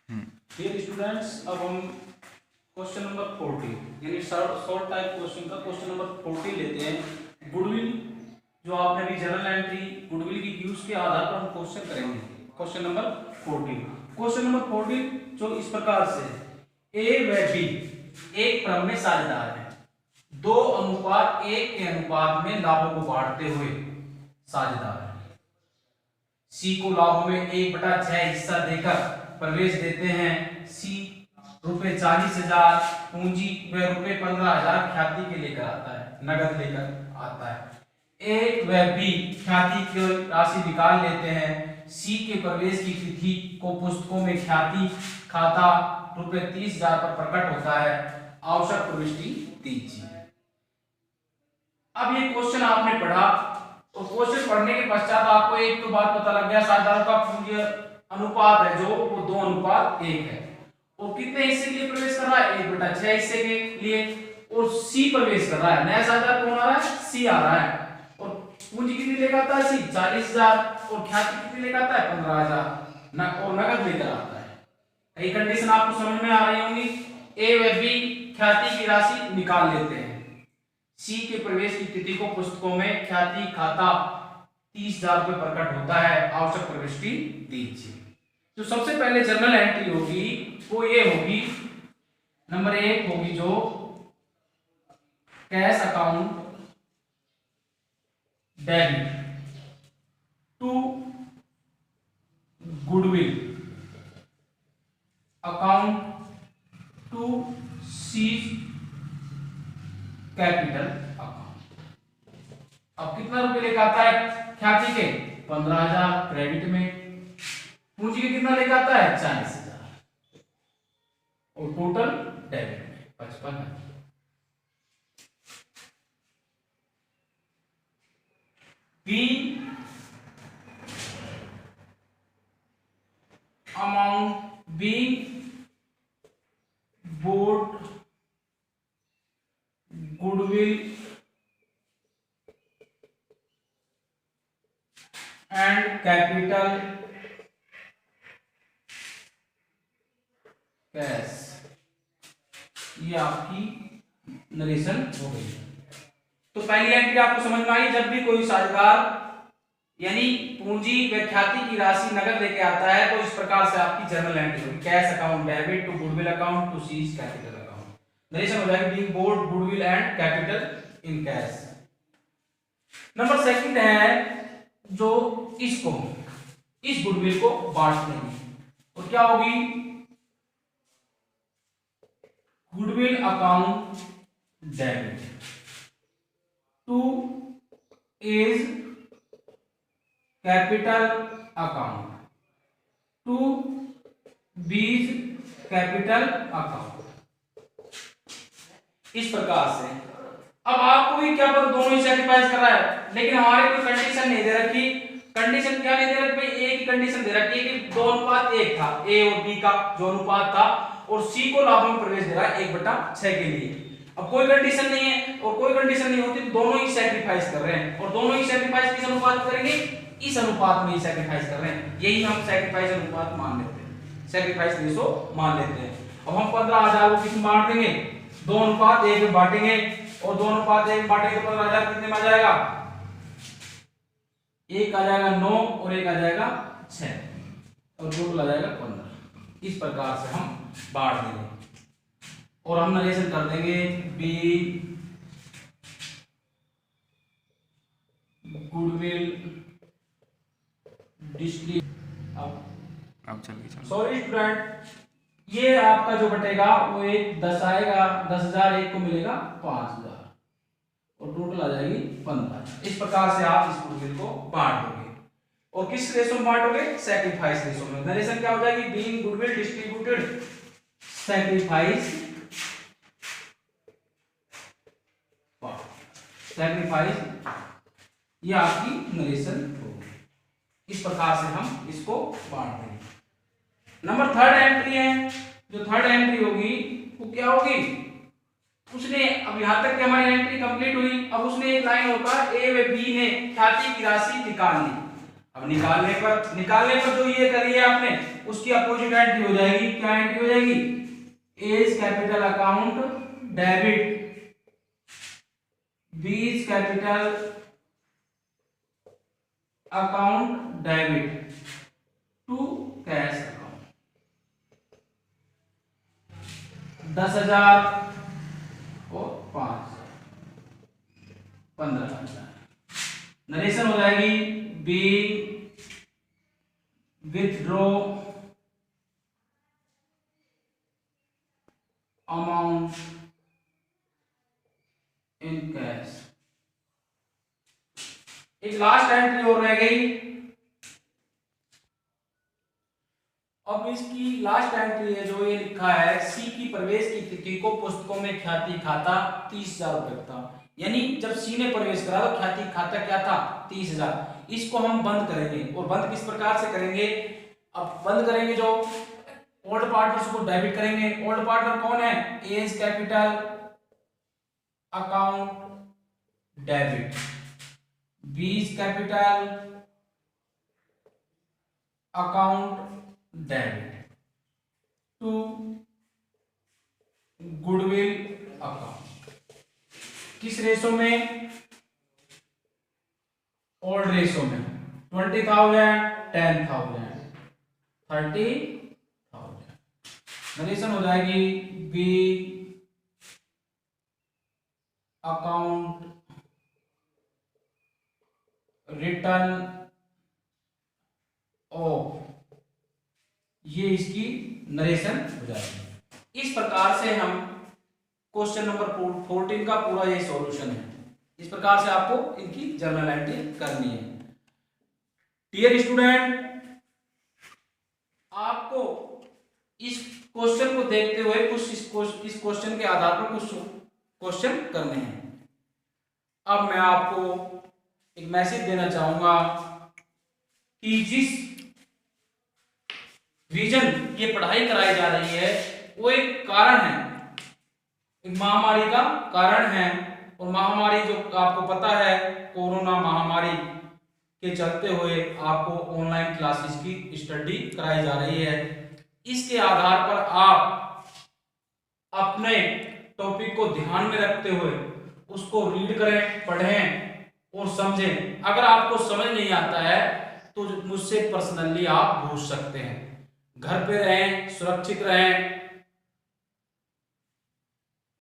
Dear students, अब हम question number 40 यानी शॉर्ट टाइप क्वेश्चन का क्वेश्चन नंबर 40 लेते हैं। गुडविल जो आपने अभी जनरल एंट्री गुडविल की यूज के आधार पर हम क्वेश्चन करेंगे। क्वेश्चन नंबर 40 क्वेश्चन नंबर 40 जो इस प्रकार से है, ए व बी एक क्रम में साझेदार है, 2:1 के अनुपात में लाभों को बांटते हुए साझेदार है। सी को लाभों में 1/6 हिस्सा देकर प्रवेश देते हैं। सी ₹40,000 पूंजी व ₹15,000 ख्याति के लेकर आता है, नगद लेकर आता है। ए व बी ख्याति की राशि निकाल लेते हैं। सी के प्रवेश की तिथि को पुस्तकों में ख्याति खाता ₹30,000 पर प्रकट होता है। आवश्यक प्रविष्टि दीजिए। अब ये क्वेश्चन आपने पढ़ा, तो क्वेश्चन पढ़ने के पश्चात आपको एक तो बात पता लग गया, साझेदारों का पूंजी अनुपात है जो वो 2:1 है। और कितने हिस्से के लिए प्रवेश कर रहा है? 1/6 हिस्से के लिए। और सी प्रवेश कर रहा है, नया साझेदार कौन आ रहा है? सी आ रहा है। और पूंजी कितनी लेकर आता है? सी 40,000। और ख्याति कितनी लेकर आता है? 15,000 और नगद लेकर आता है। ये कंडीशन आपको समझ में आ रही होंगी। ए व बी ख्याति की राशि निकाल लेते हैं। सी के प्रवेश की तिथि को पुस्तकों में ख्याति खाता 30,000 रुपये प्रकट होता है। आवश्यक प्रविष्टि दीजिए। तो सबसे पहले जर्नल एंट्री होगी वो ये होगी, नंबर 1 होगी जो cash account debit to goodwill account to C's capital account. अब कितना रुपए लेकर आता है? ख्याति के 15,000 क्रेडिट में, पूंजी के कितना लेकर आता है? 40,000 और टोटल डेबिट में 55,000। Be amount be brought goodwill and capital cash. ये आपकी नरेशन हो गई। तो पहली एंट्री आपको समझ में आई, जब भी कोई साझेदार यानी पूंजी व ख्याति की राशि नगद लेके आता है तो इस प्रकार से आपकी जर्नल एंट्री होगी। Cash account debit to goodwill account to C's capital account. Narration हो जाएगी being brought goodwill and capital in cash. Number second है जो इसको इस गुडविल को बांट देंगे, और क्या होगी? Goodwill account debit to A's capital account to B's capital account. इस प्रकार से अब आपको भी क्या पता दोनों ही सैक्रिफाइस कर रहा है, लेकिन हमारे कोई कंडीशन नहीं दे रखी। कंडीशन क्या नहीं दे रखी भाई? ए की कंडीशन दे रखी है कि 2:1 था, ए और बी का जो अनुपात था, और सी को लाभों में प्रवेश दे रहा है 1/6 के लिए। अब कोई कंडीशन नहीं है और कोई कंडीशन नहीं होती तो दोनों ही सैक्रिफाइस कर रहे हैं, और दोनों ही सैक्रिफाइस किस अनुपात करेंगे? इस अनुपात में ही सैक्रिफाइस कर रहे हैं। यही हम सैक्रिफाइस अनुपात मान लेते हैं, सैक्रिफाइस रेशो मान लेते हैं। अब हम 15,000 को किसमें बांट देंगे? 2:1 में बांटेंगे, और 2:1 में बांटेंगे तो 15,000 कितने में आ जाएगा? एक आ जाएगा 9 और एक आ जाएगा 6 और टोटल आ जाएगा 15। इस प्रकार से हम बांट देंगे और हम नरेशन कर देंगे बी गुडविल डिस्ट्रीब्यूट। अब चलिए सॉरी स्टूडेंट, ये आपका जो बटेगा वो एक 10 आएगा, 10,000 एक को मिलेगा 5,000 और टोटल आ जाएगी 15,000। इस प्रकार से आप इस गुडविल को बांट दोगे। और किस रेशो में बांटोगे? सैक्रिफाइस रेशो में। नरेशन क्या हो जाएगी? बीइंग गुडविल डिस्ट्रीब्यूटेड सैक्रिफाइस ये आपकी नरेशन होगी। इस प्रकार से हम इसको बांट देंगे। नंबर 3rd एंट्री है, जो 3rd एंट्री होगी वो क्या होगी? उसने अब यहां तक कि हमारी एंट्री कंप्लीट हुई। अब उसने एक लाइन होता है ए व बी ने ख्याति की राशि निकाल ली। अब निकालने पर जो ये करी है आपने उसकी अपोजिट एंट्री हो जाएगी। क्या एंट्री हो जाएगी? A capital account debit, B capital account debit to cash account. 10,000 और 5,000, 15,000। नरेशन हो जाएगी B withdraw amount in cash. एक लास्ट एंट्री और रह गई। अब इसकी लास्ट एंट्री है जो ये लिखा है, सी की प्रवेश की तिथि को पुस्तकों में ख्याति खाता 30,000 रुपए था। यानी जब सी ने प्रवेश करा तो ख्याति खाता क्या था? 30,000। इसको हम बंद करेंगे, और बंद किस प्रकार से करेंगे? अब बंद करेंगे, जो ओल्ड पार्टनर्स को डेबिट करेंगे। ओल्ड पार्टनर कौन है? A's capital account debit, B's capital account debit to goodwill account. किस रेशो में? ओल्ड रेशो में। 20,000, 10,000, 30,000। नरेशन हो जाएगी बी अकाउंट रिटर्न ऑफ, ये इसकी नरेशन हो जाएगी। इस प्रकार से हम क्वेश्चन नंबर 14 का पूरा ये सॉल्यूशन है। इस प्रकार से आपको इनकी जर्नल एंट्री करनी है। डियर स्टूडेंट, आपको इस क्वेश्चन को देखते हुए कुछ इस क्वेश्चन के आधार पर कुछ क्वेश्चन करने हैं। अब मैं आपको एक मैसेज देना चाहूंगा कि जिस रीजन ये पढ़ाई कराई जा रही है वो एक कारण है, एक महामारी का कारण है। और महामारी जो आपको पता है, कोरोना महामारी के चलते हुए आपको ऑनलाइन क्लासेस की स्टडी कराई जा रही है। इसके आधार पर आप अपने टॉपिक को ध्यान में रखते हुए उसको रीड करें, पढ़ें और समझें। अगर आपको समझ नहीं आता है तो मुझसे पर्सनली आप पूछ सकते हैं। घर पे रहें, सुरक्षित रहें।